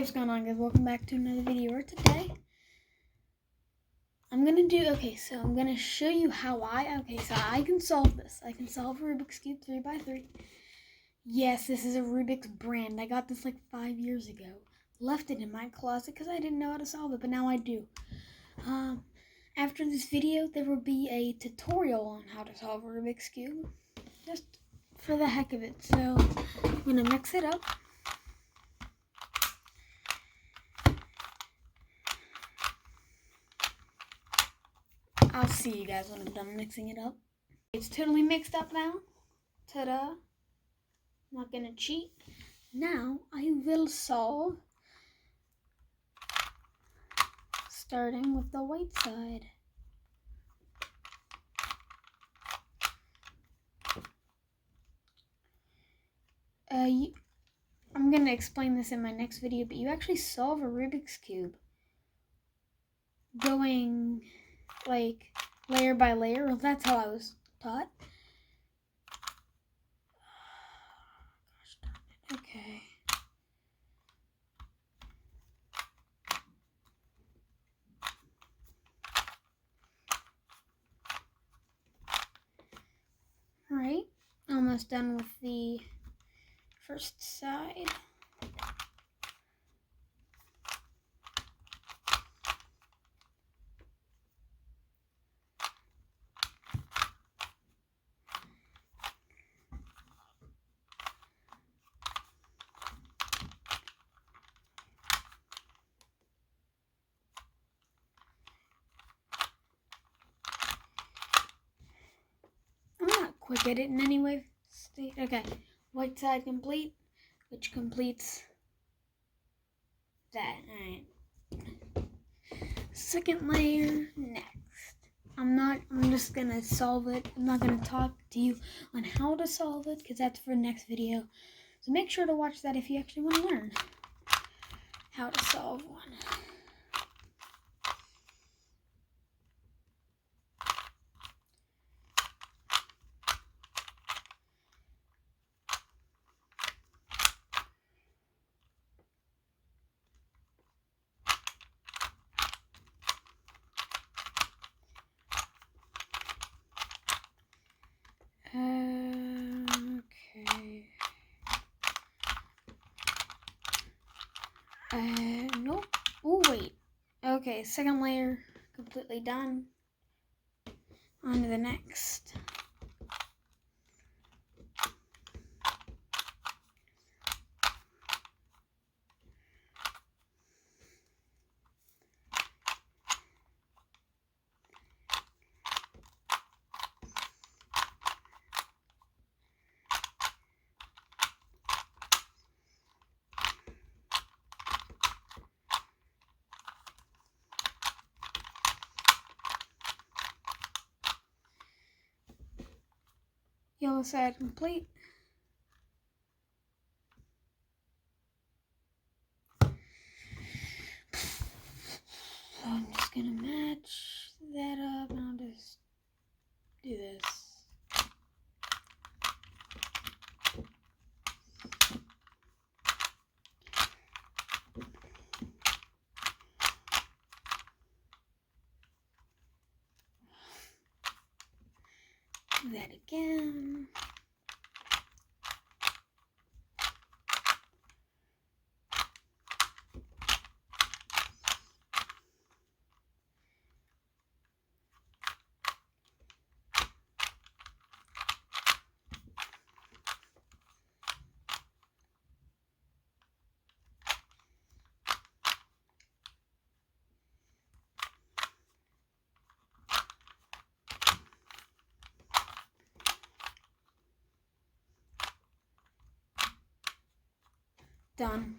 what's going on, guys? Welcome back to another video. Today I'm gonna show you how I can solve this. I can solve a Rubik's Cube 3x3. Yes, this is a Rubik's brand. I got this like 5 years ago. Left it in my closet because I didn't know how to solve it, but now I do. After this video, there will be a tutorial on how to solve a Rubik's Cube, just for the heck of it. So I'm gonna mix it up. I'll see you guys when I'm done mixing it up. It's totally mixed up now. Ta-da. Not gonna cheat. Now I will solve, starting with the white side. I'm gonna explain this in my next video, but you actually solve a Rubik's Cube going like layer by layer. Well, that's how I was taught. Gosh darn it. Okay. Alright, almost done with the first side. I'm not quick at it in any way. Okay, white side complete, which completes that. Alright. Second layer next. I'm just gonna solve it. I'm not gonna talk to you on how to solve it because that's for the next video. So make sure to watch that if you actually want to learn how to solve one. Nope. Oh, wait. Okay, second layer completely done. On to the next. Yellow side complete. So I'm just gonna match that up and I'll just do this. Do that again. Done.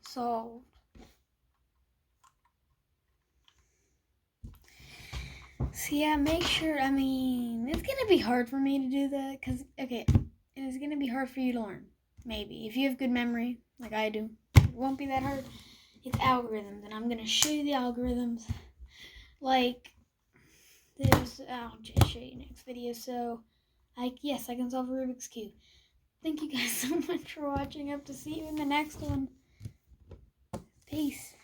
Solved. So yeah, make sure, it's gonna be hard for me to do that, because, okay, it's gonna be hard for you to learn. Maybe. If you have good memory, like I do, it won't be that hard. It's algorithms, and I'm gonna show you the algorithms. Like, I'll just show you next video, so, yes, I can solve a Rubik's Cube. Thank you guys so much for watching. I hope to see you in the next one. Peace.